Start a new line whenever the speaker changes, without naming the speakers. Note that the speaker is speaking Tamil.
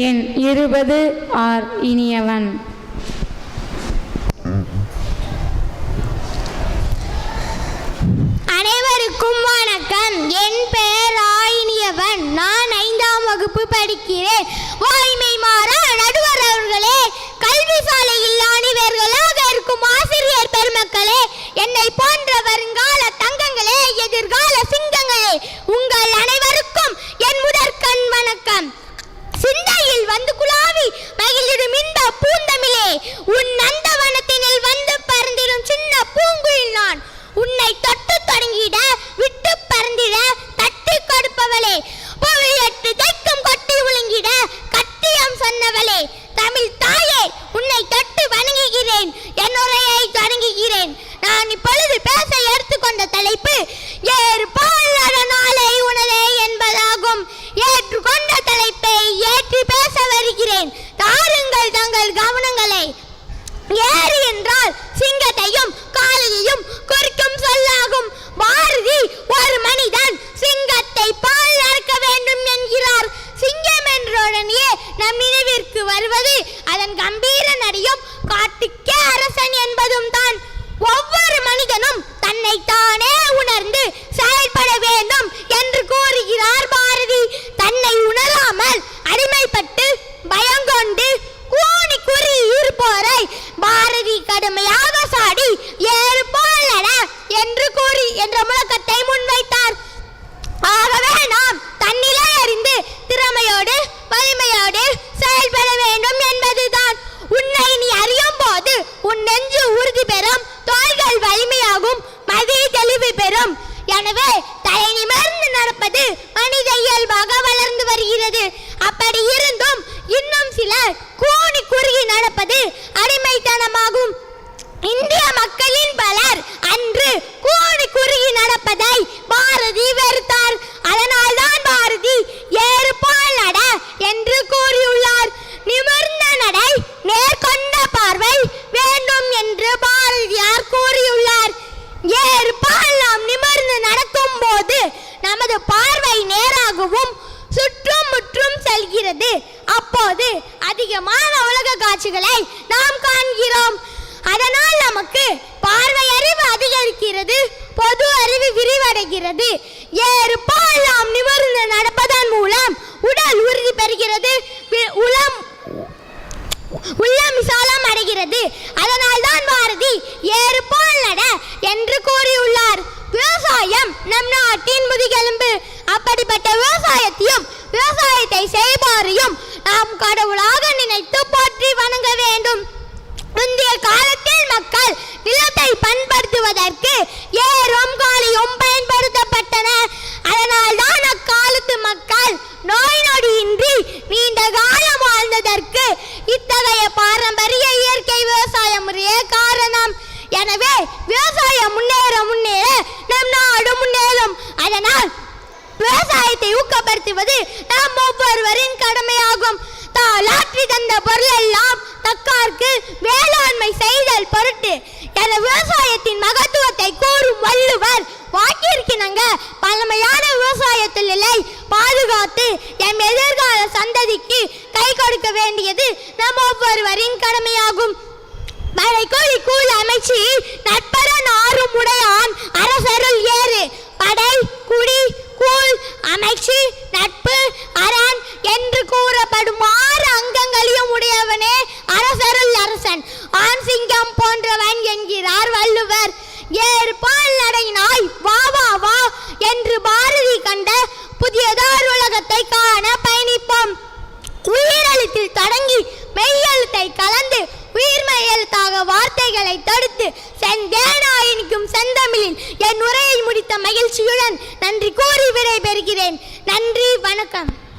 என் 20 ஆர் இனியவன்.
அனைவருக்கும் வணக்கம். என் பெயர் ஆயினியவன். நான் 5ஆம் வகுப்பு படிக்கிறேன். வாய்மை மாறா நடுவர் அவர்களே, கல்வி சாலையில் அணிவர்களாக இருக்கும் ஆசிரியர் பெருமக்களே, என்னை போன்ற வருங்கால தங்கங்களே, எதிர்கால சிங்கங்களே, உங்கள் அனைவருக்கும் என் முதற்கண் வணக்கம். சிந்தையில் வந்து குலாவி மகிழிடும் இந்த பூந்தமிழே, உன் நந்தவனத்தினில் வந்து பறந்திடும் சின்ன பூங்குயில் நான். உன்னை தொட்டு தொடங்கிட விட்டு பறந்திட தட்டி கொடுப்பவளே, புவியட்டு தைக்கும் கொட்டி விழுங்கிட கட்டியம் சொன்னவளே, தமிழ் தாயே, உன்னை தொட்டு வணங்குகிறேன். என் உரையை தொடங்குகிறேன். நான் இப்பொழுது பேச எடுத்துக்கொண்ட தலைப்பு ஏறு பால் நாளை உணரே என்பதாகும். ஏற்றுக்கொண்ட தலைப்பை ஏற்றி பேச வருகிறேன். தாருங்கள் தங்கள் கவனங்களை. ஏறு என்றால் சிங்கத்தையும் காளையையும் குறிக்கும் சொல்லாகும். பாரதி ஒரு மனிதன் சிங்கத்தை பால் அறுக்க வேண்டும் என்கிறார். சிங்கம் என்றுடனே நம் நினைவிற்கு வருவது அதன் கம்பீர நடையும் காட்டுக்கே அரசன் என்பதும் தான். ஒவ்வொரு மனிதனும் தன்னை தானே உணர்ந்து செயல்பட வேண்டும் என்று கூறுகிறார் பாரதி. தன்னை உணராமல் அடிமைப்பட்டு பயங்கொண்டு கூனி குறி இருப்போரை பாரதி கடுமையாக சாடி ஏறு போலட என்று கூறி என்ற முழக்கத்தை முன்வைத்தார். ஆகவே நாம் தன்னிலை அறிந்து திறமையோடு வலிமையோடு செயல்பட வேண்டும் என்பதுதான். உன்னை நீ அறியும் போது உன் நெஞ்சு உறுதி பெறும், தோள்கள் வலிமையாகும், மதி தெளிவு பெறும். எனவே தலை நிமிர்ந்து நடப்பது மனித இயல்பாக வளர்ந்து வருகிறது. அப்படி இருந்தும் இன்னும் சிலர் கூனி குறுகி நடப்பது அடிமைத்தனமாகும். இந்திய மக்களின் பலர் அன்று கூனி குறுகி நடப்பதை பாரதி வெறுத்தார். அதனால் தான் பாரதி ஏறு போல் நட என்று கூறியுள்ளார். நிமிர்ந்த நடை, நேர்கொண்ட பார்வை வேண்டும் என்று பாரதியார் கூறியுள்ளார். ஏறு போல் நாம் நிமிர்ந்து நடக்கும் போது நமது பார்வை நேராகவும் சுற்றும் முற்றும் செல்கிறது. அப்போது அதிகமான உலக காட்சிகளை நாம் காண்கிறோம். அதனால் நமக்கு பார்வை அறிவு அதிகரிக்கிறது, பொது அறிவு விரிவடைகிறது. ஏறு போல் நாம் நிமிர்ந்து நடப்பதன் மூலம் உடல் உறுதி பெறுகிறது, உள்ளம் விசாலம் அடைகிறது. அதனால் தான் பாரதி ஏறு போல் நட என்று கூறியுள்ளார். விவசாயம் நம் நாட்டின் முதுகெலும்பு. அப்படிப்பட்ட விவசாயத்தையும் விவசாயத்தை செய்வாரையும் நாம் கடவுளாக நினைத்து போற்றி வணங்க வேண்டும். முந்தைய காலத்தில் மக்கள் நிலத்தை பண்படுத்துவதற்கு ஏறும் காளையும் பயன்படுத்தப்பட்டன. அதனால் தான் அக்காலத்து மக்கள் நோய் நொடியின்றி நீண்ட காலம் வாழ்ந்ததற்கு இத்தகைய பாரம்பரிய இயற்கை விவசாய முறையே காரணம். எனவே விவசாயம் முன்னேற முன்னேற நம் நாடு முன்னேறும். அதனால் விவசாயத்தை ஊக்கப்படுத்துவது நாம் ஒவ்வொருவரின் கடமையாகும். தாலாற்றி தந்த பொருள் எல்லாம் தக்கார்க்கு வேளாண்மை செய்தல் பொருட்டு என விவசாயத்தின் மகத்துவத்தை கூறும் வள்ளுவர் வாக்கிற்கிணங்க பழமையான விவசாய தொழிலை பாதுகாத்து எம் எதிர்கால சந்ததிக்கு கை கொடுக்க வேண்டியது நம் ஒவ்வொருவரின் கடமையாகும். மழைக்கொழி கூழ் அமைச்சு நட்பரன் ஆறும் உடையான் அரசருள் ஏறு. படை குடி கூழ் அமைச்சு நட்பு அரண் என்று கூறப்படும் 6 அங்கங்களையும் உடையவனே அரசருள் அரசன், ஆண் சிங்கம் போன்றவன் என்கிறார் வள்ளுவர். ஏறு பால் நடையினாய் வா வா வா என்று பாரதி கண்ட புதியதோர் உலகத்தை காண பயணிப்போம். உயிரெழுத்தில் தொடங்கி மெய்யெழுத்தை கலந்து உயிர்மெய் எழுத்தாக வார்த்தைகளை தடுத்து செந்தேனாயினிக்கும் செந்தமிழில் என் உரையை முடித்த மகிழ்ச்சியுடன் நன்றி கூறி விடை பெறுகிறேன். நன்றி, வணக்கம்.